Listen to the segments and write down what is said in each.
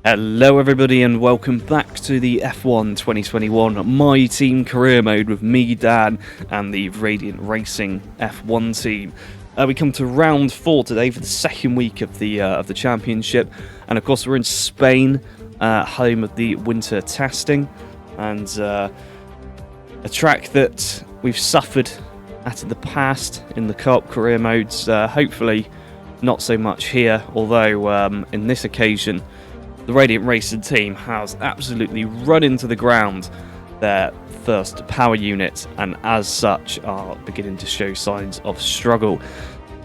Hello everybody and welcome back to the F1 2021 My Team Career Mode with me, Dan, and the Radiant Racing F1 team. We come to round 4 today for the second week of the championship, and of course we're in Spain, home of the winter testing, and a track that we've suffered at in the past in the co-op career modes. Hopefully not so much here, although in this occasion the Radiant Racing team has absolutely run into the ground their first power unit, and as such are beginning to show signs of struggle.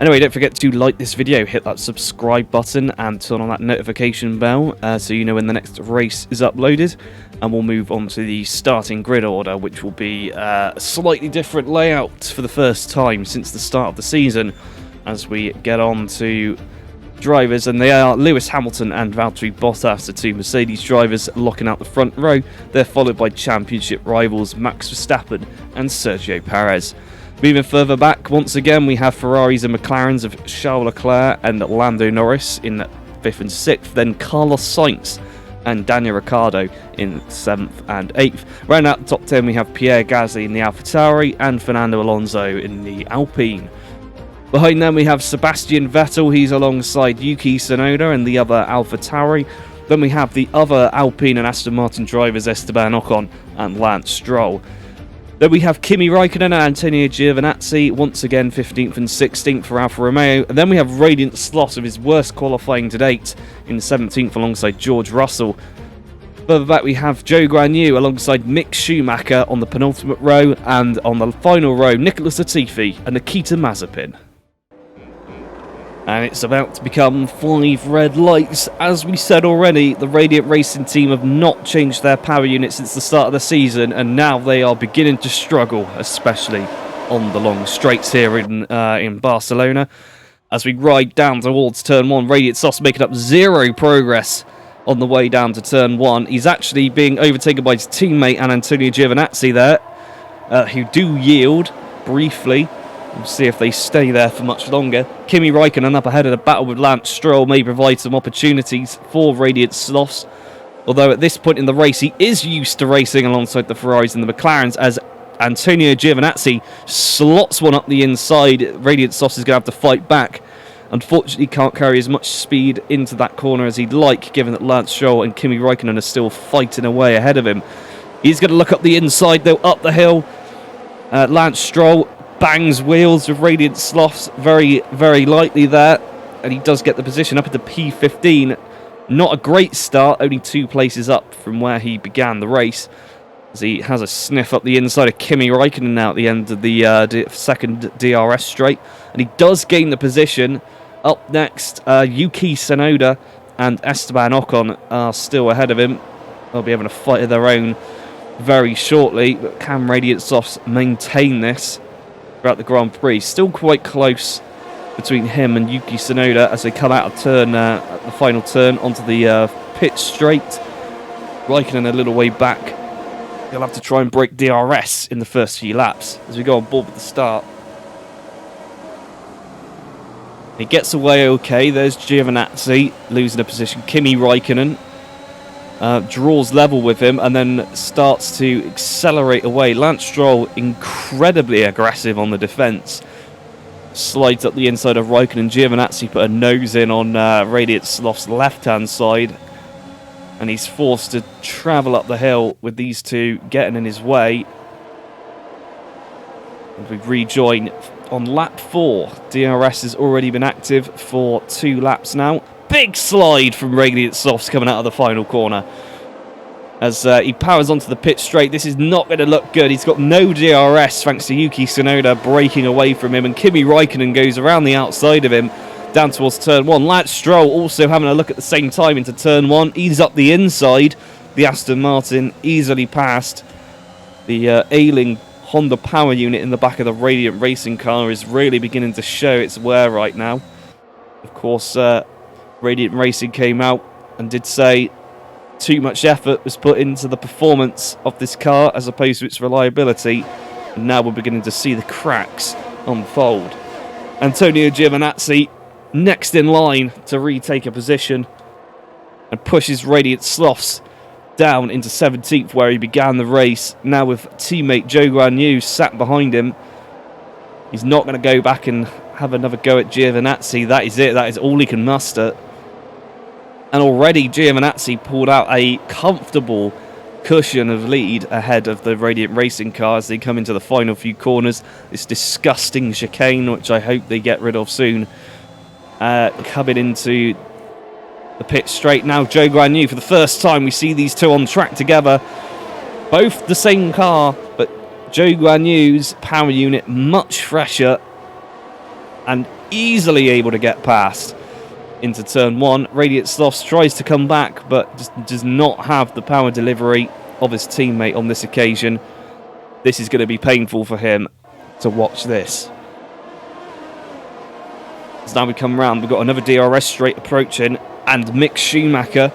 Anyway, don't forget to like this video, hit that subscribe button and turn on that notification bell so you know when the next race is uploaded, and we'll move on to the starting grid order, which will be a slightly different layout for the first time since the start of the season as we get on to drivers, and they are Lewis Hamilton and Valtteri Bottas, the two Mercedes drivers, locking out the front row. They're followed by championship rivals Max Verstappen and Sergio Perez. Moving further back, once again we have Ferraris and McLarens of Charles Leclerc and Lando Norris in 5th and 6th, then Carlos Sainz and Daniel Ricciardo in 7th and 8th. Round out the top 10 we have Pierre Gasly in the AlphaTauri and Fernando Alonso in the Alpine. Behind them we have Sebastian Vettel, he's alongside Yuki Tsunoda and the other AlphaTauri. Then we have the other Alpine and Aston Martin drivers Esteban Ocon and Lance Stroll. Then we have Kimi Raikkonen and Antonio Giovinazzi, once again 15th and 16th for Alfa Romeo. And then we have Radiant Slothz with his worst qualifying to date in 17th alongside George Russell. Further back we have Zhou Guanyu alongside Mick Schumacher on the penultimate row, and on the final row Nicholas Latifi and Nikita Mazepin. And it's about to become 5 red lights. As we said already, the Radiant Racing team have not changed their power unit since the start of the season, and now they are beginning to struggle, especially on the long straights here in Barcelona. As we ride down towards turn 1, Radiant Slothz making up zero progress on the way down to turn 1. He's actually being overtaken by his teammate and Antonio Giovinazzi there, who do yield briefly. We'll see if they stay there for much longer. Kimi Raikkonen up ahead of the battle with Lance Stroll may provide some opportunities for Radiant Slothz, although at this point in the race he is used to racing alongside the Ferraris and the McLarens, as Antonio Giovinazzi slots one up the inside. Radiant Slothz is going to have to fight back. Unfortunately can't carry as much speed into that corner as he'd like, given that Lance Stroll and Kimi Raikkonen are still fighting away ahead of him. He's going to look up the inside though, up the hill. Lance Stroll bangs wheels with Radiant Slothz very, very lightly there, and he does get the position up at the P15. Not a great start, only 2 places up from where he began the race, as he has a sniff up the inside of Kimi Raikkonen now at the end of the second DRS straight, and he does gain the position. Up next, Yuki Tsunoda and Esteban Ocon are still ahead of him. They'll be having a fight of their own very shortly, but can Radiant Slothz maintain this throughout the Grand Prix? Still quite close between him and Yuki Tsunoda as they come out of turn, at the final turn onto the pit straight. Raikkonen a little way back. He'll have to try and break DRS in the first few laps as we go on board with the start. He gets away okay. There's Giovinazzi losing a position. Kimi Raikkonen draws level with him and then starts to accelerate away. Lance Stroll incredibly aggressive on the defence. Slides up the inside of Raikkonen. Giovinazzi put a nose in on Radiant Sloth's left-hand side, and he's forced to travel up the hill with these two getting in his way. And we rejoin on lap 4. DRS has already been active for 2 laps now. Big slide from Radiant Slothz coming out of the final corner as he powers onto the pit straight. This is not going to look good. He's got no DRS thanks to Yuki Tsunoda breaking away from him, and Kimi Raikkonen goes around the outside of him down towards turn 1. Lance Stroll also having a look at the same time into turn 1. He's up the inside. The Aston Martin easily passed. The ailing Honda power unit in the back of the Radiant Racing car is really beginning to show its wear right now. Of course, Radiant Racing came out and did say too much effort was put into the performance of this car as opposed to its reliability, and now we're beginning to see the cracks unfold. Antonio Giovinazzi next in line to retake a position, and pushes Radiant Slothz down into 17th where he began the race. Now with teammate Joe Guan Yu sat behind him. He's not going to go back and have another go at Giovinazzi. That is it. That is all he can muster. And already Giovinazzi pulled out a comfortable cushion of lead ahead of the Radiant Racing car as they come into the final few corners. This disgusting chicane, which I hope they get rid of soon. Coming into the pit straight now, Joe Guan Yu. For the first time, we see these two on track together. Both the same car, but Joe Guan Yu's power unit much fresher and easily able to get past into turn 1. Radiant Slothz tries to come back, but just does not have the power delivery of his teammate on this occasion. This is going to be painful for him to watch this. As now we come round, we've got another DRS straight approaching, and Mick Schumacher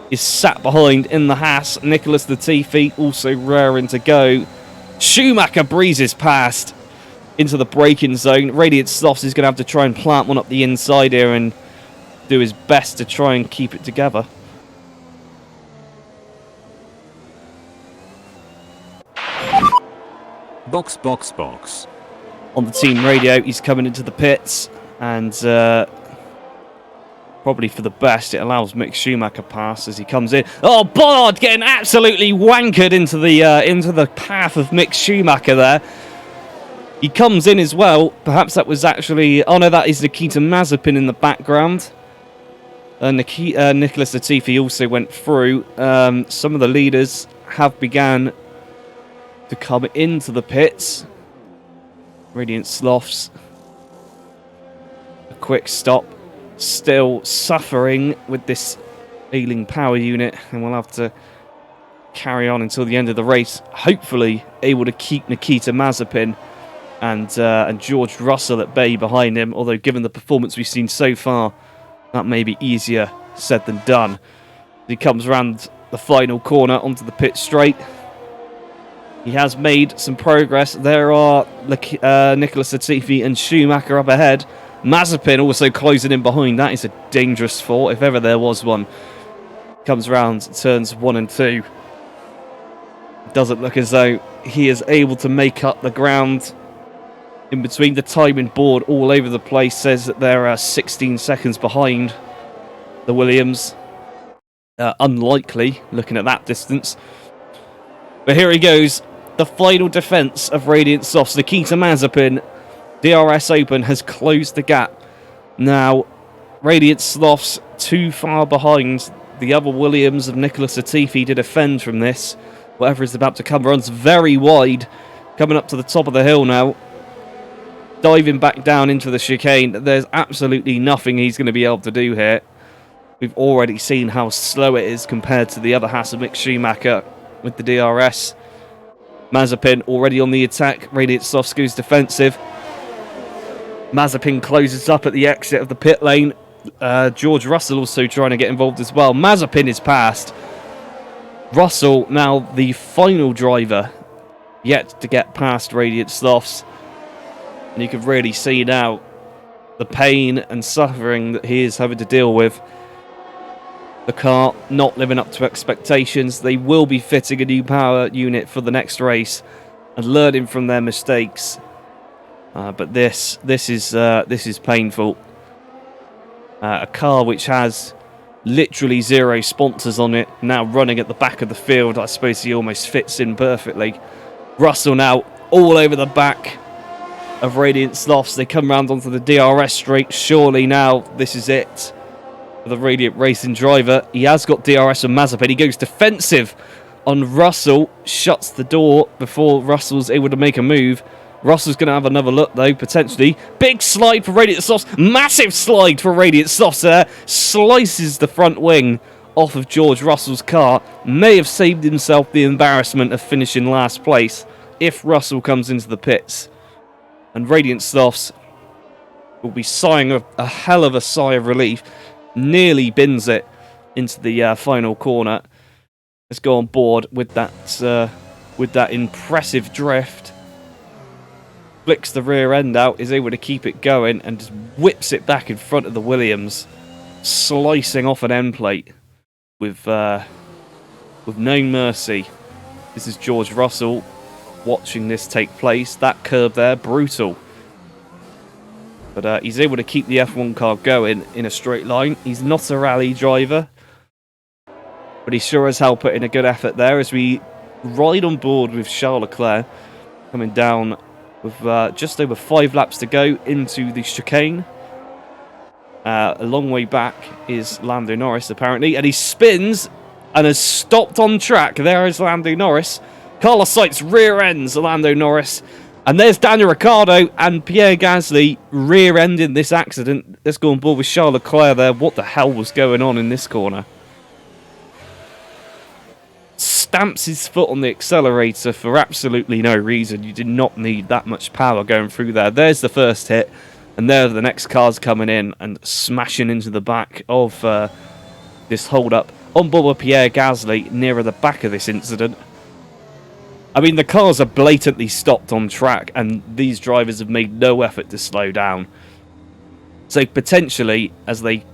is sat behind in the Haas. Nicholas Latifi also raring to go. Schumacher breezes past into the braking zone. Radiant Slothz is going to have to try and plant one up the inside here and do his best to try and keep it together. Box, box, box. On the team radio, he's coming into the pits, and probably for the best, it allows Mick Schumacher pass as he comes in. Oh, Bollard getting absolutely wankered into the path of Mick Schumacher there. He comes in as well. Perhaps that was actually... Oh no, that is Nikita Mazepin in the background. Nicholas Latifi also went through. Some of the leaders have began to come into the pits. Radiant Slothz. A quick stop. Still suffering with this ailing power unit, and we'll have to carry on until the end of the race. Hopefully able to keep Nikita Mazepin and George Russell at bay behind him, although given the performance we've seen so far, that may be easier said than done. He comes around the final corner onto the pit straight. He has made some progress. There are Nicholas Latifi and Schumacher up ahead. Mazepin also closing in behind. That is a dangerous thought, if ever there was one. Comes around turns 1 and 2. Doesn't look as though he is able to make up the ground. In between, the timing board all over the place says that there are 16 seconds behind the Williams. Unlikely, looking at that distance. But here he goes. The final defence of Radiant Slothz. Nikita Mazepin, DRS Open, has closed the gap. Now, Radiant Slothz too far behind the other Williams of Nicholas Latifi to defend from this. Whatever is about to come, runs very wide. Coming up to the top of the hill now. Diving back down into the chicane. There's absolutely nothing he's going to be able to do here. We've already seen how slow it is compared to the other Haas of Mick Schumacher with the DRS. Mazepin already on the attack. Radiant Slothz goes defensive. Mazepin closes up at the exit of the pit lane. George Russell also trying to get involved as well. Mazepin is past. Russell, now the final driver yet to get past Radiant Slothz. And you can really see now the pain and suffering that he is having to deal with. The car not living up to expectations. They will be fitting a new power unit for the next race and learning from their mistakes. But this is painful. A car which has literally 0 sponsors on it, now running at the back of the field. I suppose he almost fits in perfectly. Russell now all over the back of Radiant Slothz. They come round onto the DRS straight. Surely now this is it for the Radiant Racing driver. He has got DRS on Mazepin. He goes defensive on Russell. Shuts the door before Russell's able to make a move. Russell's going to have another look, though, potentially. Big slide for Radiant Slothz. Massive slide for Radiant Slothz there. Slices the front wing off of George Russell's car. May have saved himself the embarrassment of finishing last place if Russell comes into the pits. And Radiant Slothz will be sighing a hell of a sigh of relief. Nearly bins it into the final corner. Let's go on board with that impressive drift. Flicks the rear end out, is able to keep it going, and just whips it back in front of the Williams, slicing off an end plate. with no mercy. This is George Russell watching this take place. That curb there, brutal. But he's able to keep the F1 car going in a straight line. He's not a rally driver, but he sure as hell put in a good effort there as we ride on board with Charles Leclerc coming down with just over 5 laps to go into the chicane. A long way back is Lando Norris, apparently, and he spins and has stopped on track. There is Lando Norris. Carlos Sainz rear ends Lando Norris, and there's Daniel Ricciardo and Pierre Gasly rear-ending this accident. Let's go on board with Charles Leclerc there. What the hell was going on in this corner? Stamps his foot on the accelerator for absolutely no reason. You did not need that much power going through there. There's the first hit, and there the next car's coming in and smashing into the back of this hold-up. On board with Pierre Gasly nearer the back of this incident. I mean, the cars are blatantly stopped on track, and these drivers have made no effort to slow down. So potentially, as they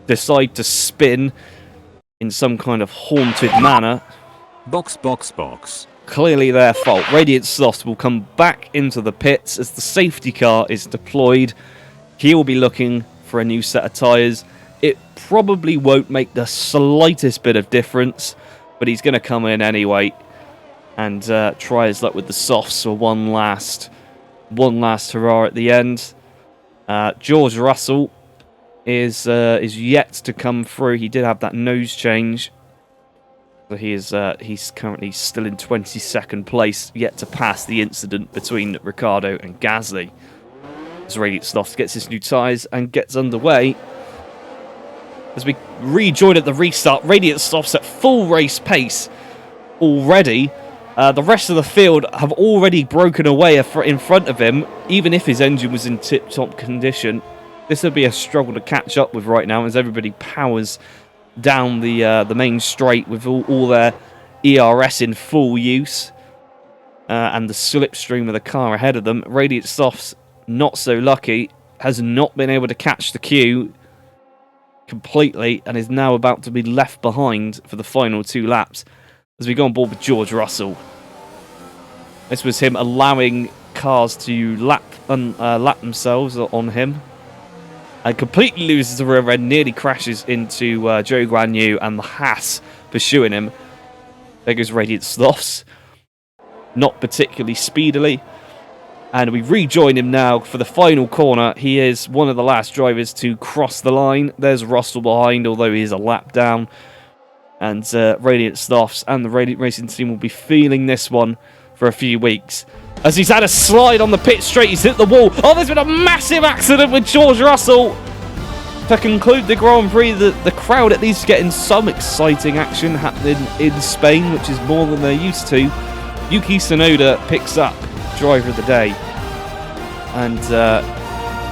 decide to spin in some kind of haunted manner, Box, box, box. clearly their fault. Radiant Slothz will come back into the pits as the safety car is deployed. He will be looking for a new set of tyres. It probably won't make the slightest bit of difference, but he's going to come in anyway and try his luck with the softs for one last hurrah at the end. George Russell is yet to come through. He did have that nose change. So he's currently still in 22nd place, yet to pass the incident between Ricciardo and Gasly. As Radiant Slothz gets his new tyres and gets underway. As we rejoin at the restart, Radiant Slothz at full race pace already. The rest of the field have already broken away in front of him, even if his engine was in tip-top condition. This would be a struggle to catch up with right now as everybody powers down the main straight with all their ERS in full use. And the slipstream of the car ahead of them. Radiant Slothz, not so lucky, has not been able to catch the queue completely and is now about to be left behind for the final 2 laps. As we go on board with George Russell. This was him allowing cars to lap themselves on him. And completely loses the rear end, nearly crashes into Zhou Guanyu and the Haas pursuing him. There goes Radiant Slothz. Not particularly speedily. And we rejoin him now for the final corner. He is one of the last drivers to cross the line. There's Russell behind, although he is a lap down. And Radiant Slothz and the Radiant Racing team will be feeling this one for a few weeks. As he's had a slide on the pit straight, he's hit the wall. Oh, there's been a massive accident with George Russell. To conclude the Grand Prix, the crowd at least getting some exciting action happening in Spain, which is more than they're used to. Yuki Tsunoda picks up Driver of the Day. And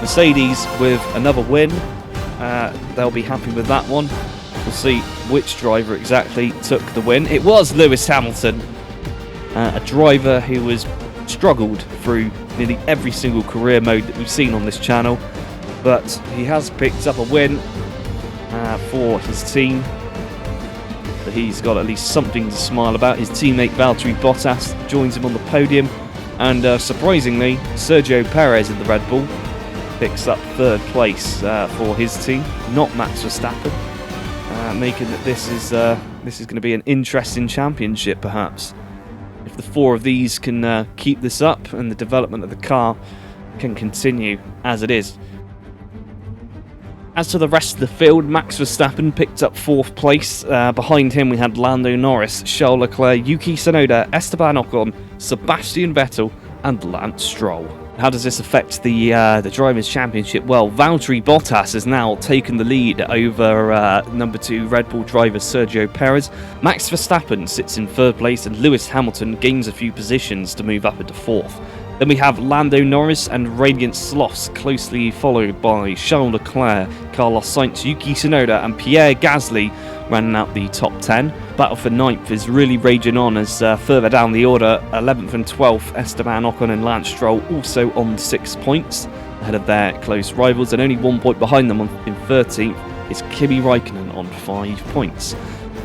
Mercedes with another win. They'll be happy with that one. We'll see which driver exactly took the win. It was Lewis Hamilton, a driver who has struggled through nearly every single career mode that we've seen on this channel, but he has picked up a win for his team. But he's got at least something to smile about. His teammate Valtteri Bottas joins him on the podium, and surprisingly, Sergio Perez in the Red Bull picks up 3rd place for his team, not Max Verstappen. Making that this is going to be an interesting championship, perhaps. If the 4 of these can keep this up and the development of the car can continue as it is. As to the rest of the field, Max Verstappen picked up 4th place. Behind him we had Lando Norris, Charles Leclerc, Yuki Tsunoda, Esteban Ocon, Sebastian Vettel and Lance Stroll. How does this affect the Drivers' Championship? Well, Valtteri Bottas has now taken the lead over number 2 Red Bull driver Sergio Perez. Max Verstappen sits in 3rd place and Lewis Hamilton gains a few positions to move up into 4th. Then we have Lando Norris and Radiant Slothz, closely followed by Charles Leclerc, Carlos Sainz, Yuki Tsunoda and Pierre Gasly running out the top 10. Battle for 9th is really raging on as further down the order, 11th and 12th, Esteban Ocon and Lance Stroll also on 6 points, ahead of their close rivals, and only 1 point behind them in 13th is Kimi Räikkönen on 5 points.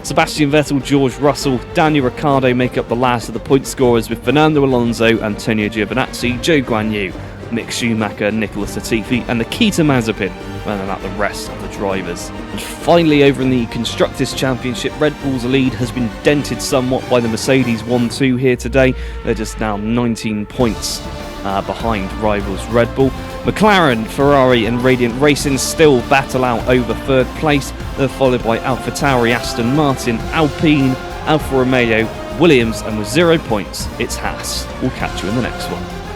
Sebastian Vettel, George Russell, Daniel Ricciardo make up the last of the point scorers, with Fernando Alonso, Antonio Giovinazzi, Zhou Guanyu, Mick Schumacher, Nicholas Latifi and Nikita Mazepin running out the rest of the drivers. And finally, over in the Constructors' Championship, Red Bull's lead has been dented somewhat by the Mercedes 1-2 here today. They're just now 19 points behind rivals Red Bull. McLaren, Ferrari and Radiant Racing still battle out over third place. They're followed by AlphaTauri, Aston Martin, Alpine, Alfa Romeo, Williams, and with 0 points, it's Haas. We'll catch you in the next one.